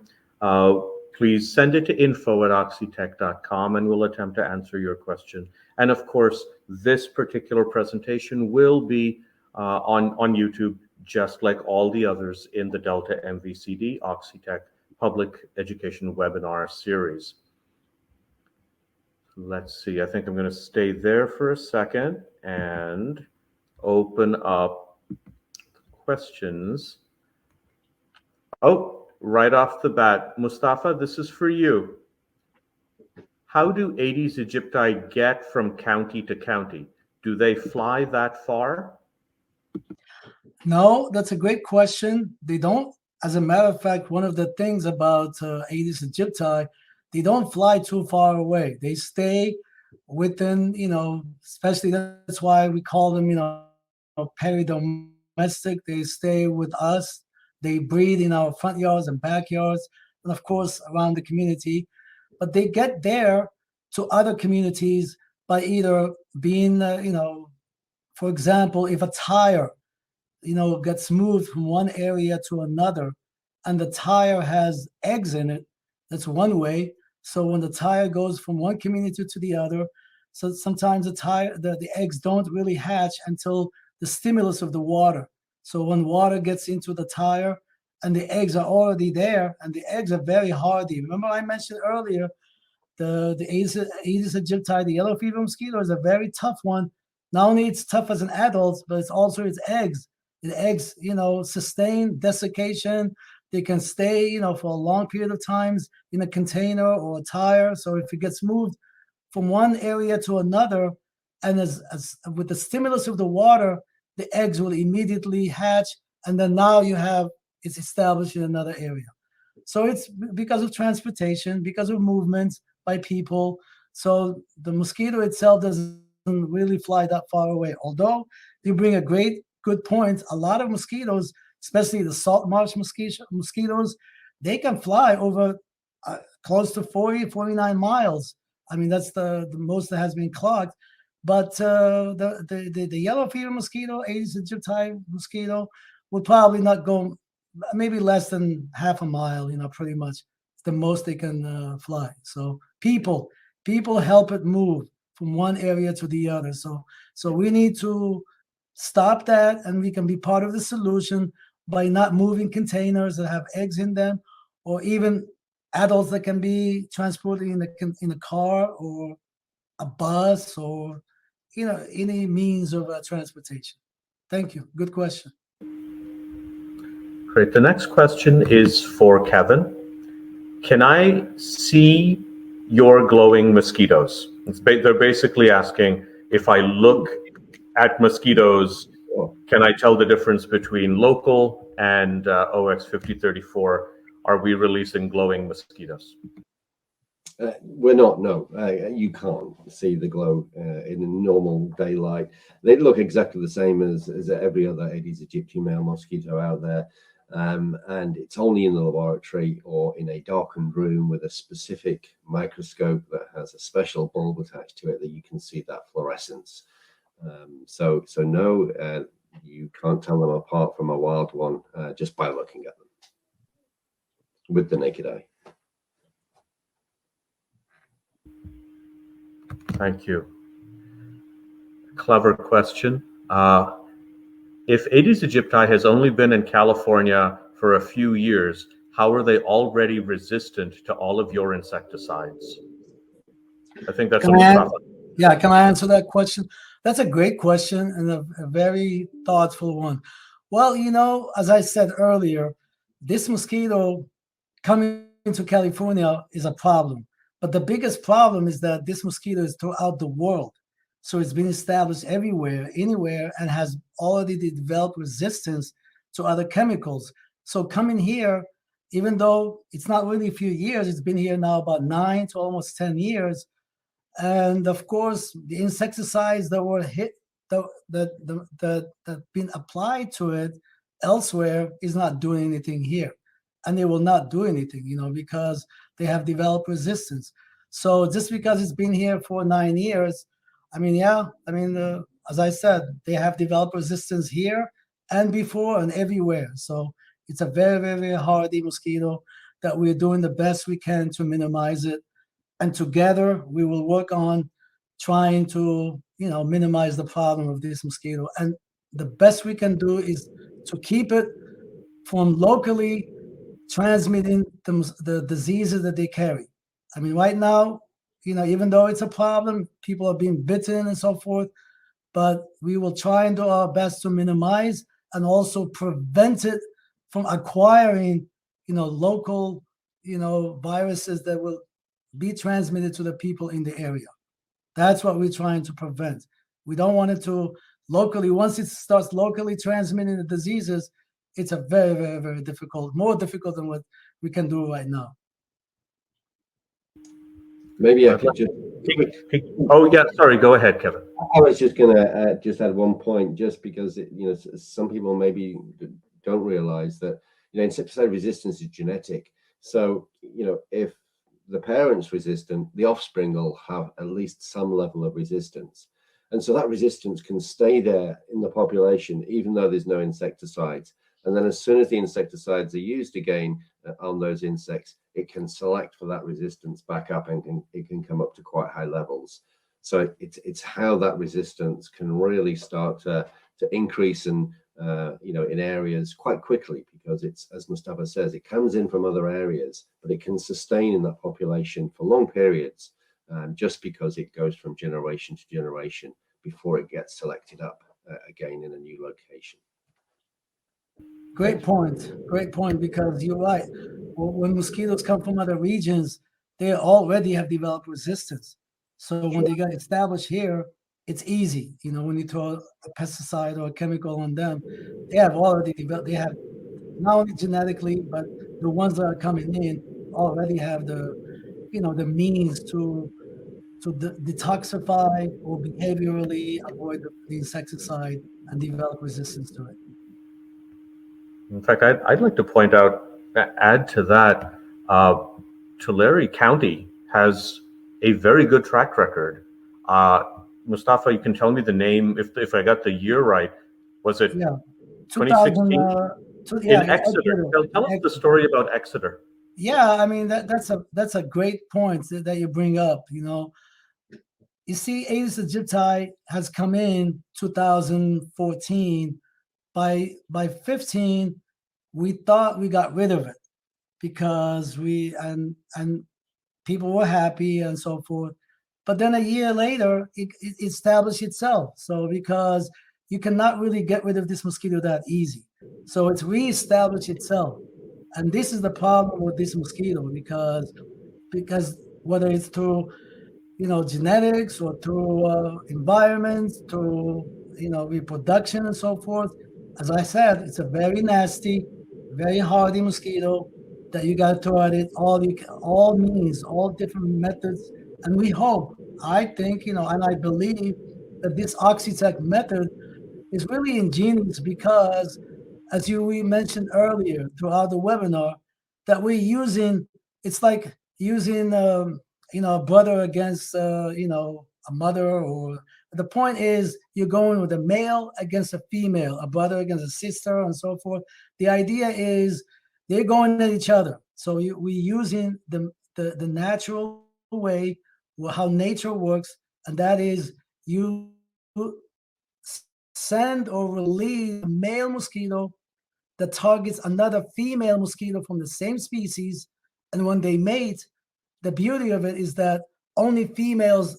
Speaker 1: please send it to info@oxitec.com and we'll attempt to answer your question. And of course, this particular presentation will be on YouTube, just like all the others in the Delta MVCD Oxitec Public Education Webinar series. Let's see, I think I'm going to stay there for a second and open up questions. Oh, right off the bat, Mustafa, this is for you. How do Aedes aegypti get from county to county? Do they fly that far?
Speaker 2: No, that's a great question. They don't. As a matter of fact, one of the things about Aedes aegypti, they don't fly too far away. They stay within, especially that's why we call them, peridomestic. They stay with us. They breed in our front yards and backyards, and of course around the community. But they get there to other communities by either being, for example, if a tire, gets moved from one area to another, and the tire has eggs in it, that's one way. So when the tire goes from one community to the other, so sometimes the eggs don't really hatch until the stimulus of the water. So when water gets into the tire and the eggs are already there, and the eggs are very hardy. Remember I mentioned earlier, the Aedes aegypti, the yellow fever mosquito, is a very tough one. Not only it's tough as an adult, but it's also its eggs. The eggs, sustain desiccation. They can stay, for a long period of times in a container or a tire. So if it gets moved from one area to another, and as with the stimulus of the water, the eggs will immediately hatch, and then now it's established in another area. So it's because of transportation, because of movements by people. So the mosquito itself doesn't really fly that far away. Although they bring a good point. A lot of mosquitoes, especially the salt marsh mosquitoes, they can fly over close to 40, 49 miles. I mean, that's the most that has been clocked. But the yellow fever mosquito, Aedes aegypti mosquito, would probably not go, maybe less than half a mile, pretty much. It's the most they can fly. So people help it move from one area to the other. So we need to stop that, and we can be part of the solution by not moving containers that have eggs in them, or even adults that can be transported in a car or a bus, or any means of transportation. Thank you. Good question.
Speaker 1: Great. The next question is for Kevin. Can I see your glowing mosquitoes? They're basically asking, if I look at mosquitoes, can I tell the difference between local and OX5034? Are we releasing glowing mosquitoes?
Speaker 3: We're not, no. You can't see the glow in the normal daylight. They look exactly the same as every other Aedes aegypti male mosquito out there. And it's only in the laboratory or in a darkened room with a specific microscope that has a special bulb attached to it that you can see that fluorescence. So no, you can't tell them apart from a wild one just by looking at them with the naked eye.
Speaker 1: Thank you. Clever question. If Aedes aegypti has only been in California for a few years, how are they already resistant to all of your insecticides? I think that's
Speaker 2: can I answer that question? That's a great question and a very thoughtful one. Well, as I said earlier, this mosquito coming into California is a problem. But the biggest problem is that this mosquito is throughout the world. So it's been established everywhere, anywhere, and has already developed resistance to other chemicals. So coming here, even though it's not really a few years, it's been here now about 9 to almost 10 years. And of course, the insecticides that were that been applied to it elsewhere is not doing anything here. And they will not do anything, because they have developed resistance. So just because it's been here for 9 years, as I said, they have developed resistance here and before and everywhere. So it's a very, very hardy mosquito that we're doing the best we can to minimize it. And together we will work on trying to, minimize the problem of this mosquito. And the best we can do is to keep it from locally transmitting the diseases that they carry. I mean, right now, even though it's a problem, people are being bitten and so forth, but we will try and do our best to minimize and also prevent it from acquiring, local, viruses that will be transmitted to the people in the area. That's what we're trying to prevent. We don't want it to locally, once it starts locally transmitting the diseases, it's a very, very, very difficult, more difficult than what we can do right now.
Speaker 3: Maybe I could just.
Speaker 1: Oh yeah, sorry. Go ahead, Kevin.
Speaker 3: I was just going to just add one point, just because some people maybe don't realize that insecticide resistance is genetic. So if the parent's resistant, the offspring will have at least some level of resistance, and so that resistance can stay there in the population even though there's no insecticides. And then as soon as the insecticides are used again on those insects, it can select for that resistance back up, and it can come up to quite high levels. So it's how that resistance can really start to increase in areas quite quickly, because it's, as Mustafa says, it comes in from other areas, but it can sustain in that population for long periods, just because it goes from generation to generation before it gets selected up again in a new location.
Speaker 2: Great point, because you're right. When mosquitoes come from other regions, they already have developed resistance. So when they get established here, it's easy. When you throw a pesticide or a chemical on them, they have already developed, they have not only genetically, but the ones that are coming in already have the means to detoxify or behaviorally avoid the insecticide and develop resistance to it.
Speaker 1: In fact, I'd like to add to that, Tulare County has a very good track record. Mustafa, you can tell me the name if I got the year right. Was it 2016? In Exeter. Tell us the story about Exeter.
Speaker 2: Yeah, I mean that's a great point that you bring up. You see, Aedes aegypti has come in 2014. By 15, we thought we got rid of it because and people were happy and so forth. But then a year later, it established itself. So because you cannot really get rid of this mosquito that easy. So it's reestablished itself. And this is the problem with this mosquito, because whether it's through genetics or through environments, through reproduction and so forth, as I said, it's a very nasty, very hardy mosquito that you got to throw at it all means, all different methods. And we hope, I think, and I believe that this Oxitec method is really ingenious, because as we mentioned earlier throughout the webinar, that we're using, it's like using a brother against a mother, or the point is you're going with a male against a female, a brother against a sister, and so forth. The idea is they're going at each other. So we're using the natural way, how nature works, and that is you send or release a male mosquito that targets another female mosquito from the same species, and when they mate, the beauty of it is that only males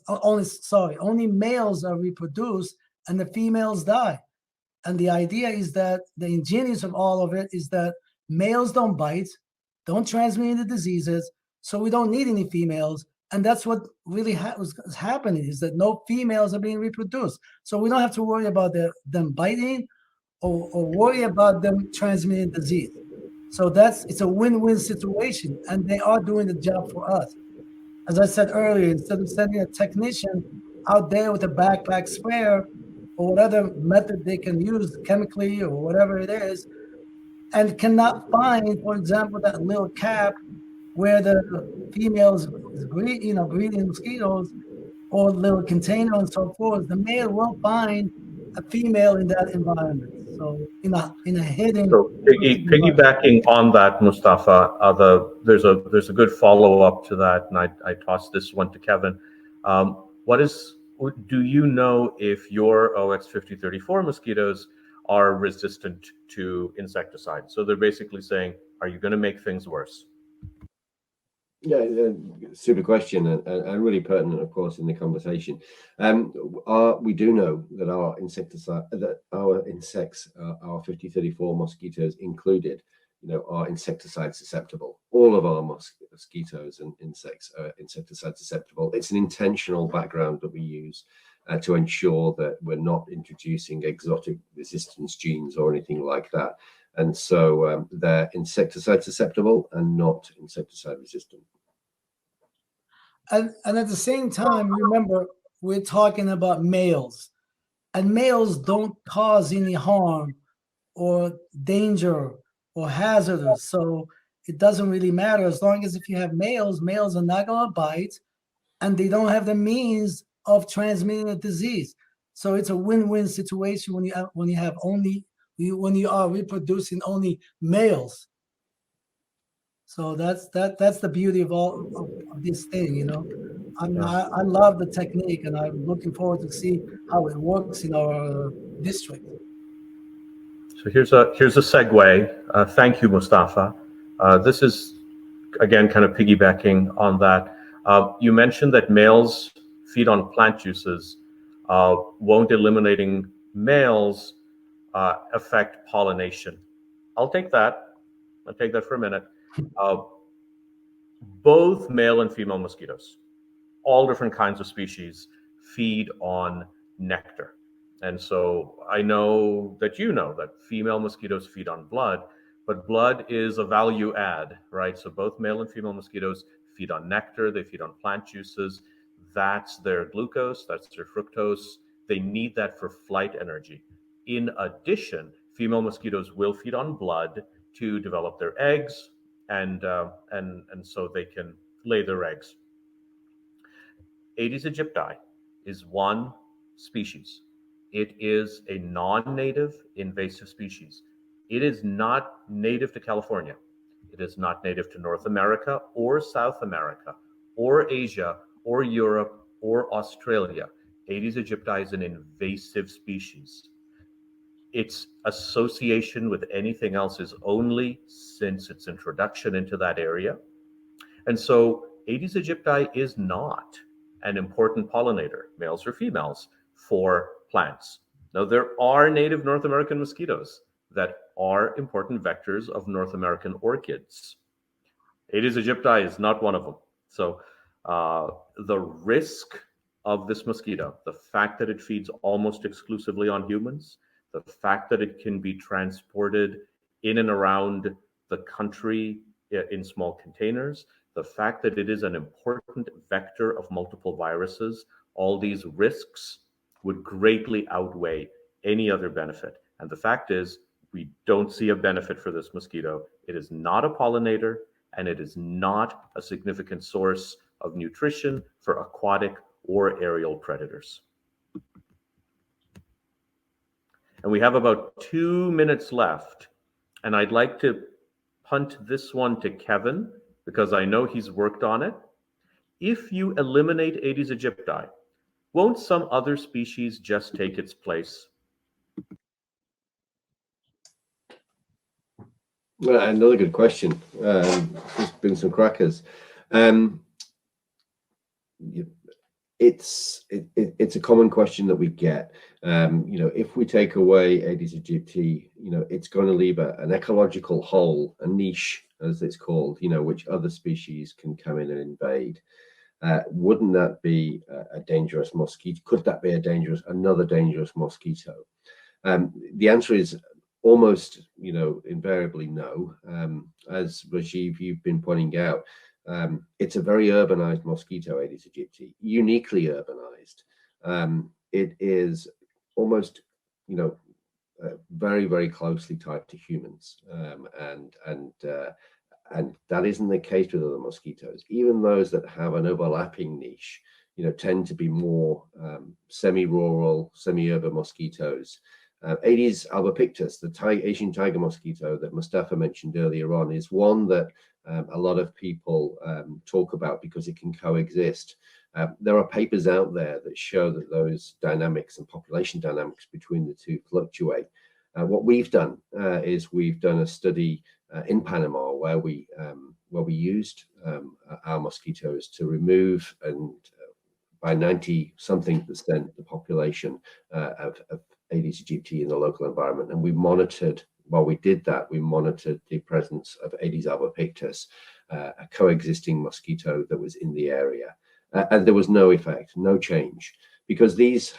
Speaker 2: are reproduced and the females die. And the idea is that the ingenious of all of it is that males don't bite, don't transmit any diseases, so we don't need any females. And that's what really was happening, is that no females are being reproduced. So we don't have to worry about them biting or worry about them transmitting disease. So it's a win-win situation, and they are doing the job for us. As I said earlier, instead of sending a technician out there with a backpack sprayer or whatever method they can use chemically or whatever it is, and cannot find, for example, that little cap where the females breeding mosquitoes, or little container and so forth, the male will find a female in that environment. So in a hidden.
Speaker 1: So piggybacking on that, Mustafa, there's a good follow up to that, and I tossed this one to Kevin. Do you know if your OX5034 mosquitoes are resistant to insecticide? So they're basically saying, are you going to make things worse?
Speaker 3: Yeah, super question and really pertinent, of course, in the conversation. We do know that our insects, our 5034 mosquitoes included, are insecticide susceptible. All of our mosquitoes and insects are insecticide susceptible. It's an intentional background that we use to ensure that we're not introducing exotic resistance genes or anything like that. And so they're insecticide susceptible and not insecticide resistant.
Speaker 2: And at the same time, remember, we're talking about males, and males don't cause any harm or danger or hazardous. So it doesn't really matter as long as if you have males are not going to bite, and they don't have the means of transmitting a disease. So it's a win-win situation when you are reproducing only males. So that's the beauty of all of this thing, I love the technique, and I'm looking forward to see how it works in our district.
Speaker 1: So here's a segue. Thank you, Mustafa. This is again kind of piggybacking on that. You mentioned that males feed on plant juices. Won't eliminating males affect pollination? I'll take that for a minute. Both male and female mosquitoes, all different kinds of species, feed on nectar. And so I know that female mosquitoes feed on blood, but blood is a value add, right? So both male and female mosquitoes feed on nectar, they feed on plant juices. That's their glucose, that's their fructose. They need that for flight energy. In addition, female mosquitoes will feed on blood to develop their eggs, and so they can lay their eggs. Aedes aegypti is one species. It is a non-native invasive species. It is not native to California. It is not native to North America or South America or Asia or Europe or Australia. Aedes aegypti is an invasive species. Its association with anything else is only since its introduction into that area. And so Aedes aegypti is not an important pollinator, males or females, for plants. Now, there are native North American mosquitoes that are important vectors of North American orchids. Aedes aegypti is not one of them. So the risk of this mosquito, the fact that it feeds almost exclusively on humans, the fact that it can be transported in and around the country in small containers, the fact that it is an important vector of multiple viruses, all these risks would greatly outweigh any other benefit. And the fact is, we don't see a benefit for this mosquito. It is not a pollinator, and it is not a significant source of nutrition for aquatic or aerial predators. And we have about 2 minutes left, and I'd like to punt this one to Kevin, because I know he's worked on it. If you eliminate Aedes aegypti, won't some other species just take its place?
Speaker 3: Well, another good question. Just bring some crackers. It's a common question that we get. If we take away Aedes aegypti, it's going to leave an ecological hole, a niche, as it's called, which other species can come in and invade. Wouldn't that be a dangerous mosquito? Could that be another dangerous mosquito? The answer is almost, invariably no. As Rajiv, you've been pointing out, it's a very urbanized mosquito, Aedes aegypti, uniquely urbanized. It is almost, very, very closely tied to humans, and that isn't the case with other mosquitoes. Even those that have an overlapping niche, tend to be more semi-rural, semi-urban mosquitoes. Aedes albopictus, the Asian tiger mosquito that Mustafa mentioned earlier on, is one that a lot of people talk about because it can coexist. There are papers out there that show that those dynamics and population dynamics between the two fluctuate. What we've done is we've done a study in Panama where we used our mosquitoes to remove and by 90-something% the population of Aedes aegypti in the local environment, and we monitored. While we did that, we monitored the presence of Aedes albopictus, a coexisting mosquito that was in the area. And there was no effect, no change, because these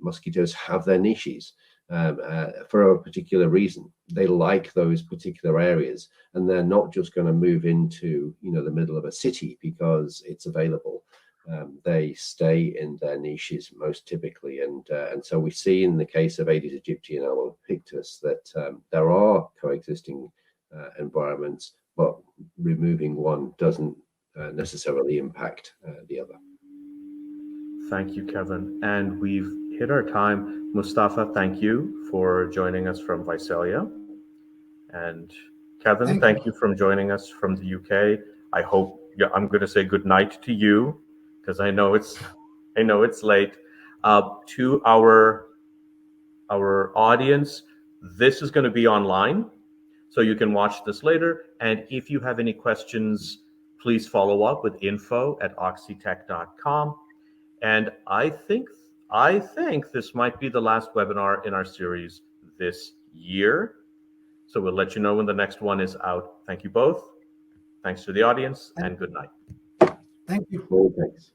Speaker 3: mosquitoes have their niches for a particular reason. They like those particular areas, and they're not just going to move into, the middle of a city because it's available. They stay in their niches most typically, and so we see in the case of Aedes aegypti and albopictus that there are coexisting environments, but removing one doesn't necessarily impact the other.
Speaker 1: Thank you, Kevin. And we've hit our time. Mustafa, thank you for joining us from Visalia. And Kevin, thank you for joining us from the UK. I hope, I'm going to say good night to you, because I know it's late. To our audience, this is going to be online, so you can watch this later. And if you have any questions, please follow up with info@oxitec.com. And I think this might be the last webinar in our series this year. So we'll let you know when the next one is out. Thank you both. Thanks to the audience, and good night.
Speaker 2: Thank you.
Speaker 3: Well, thanks.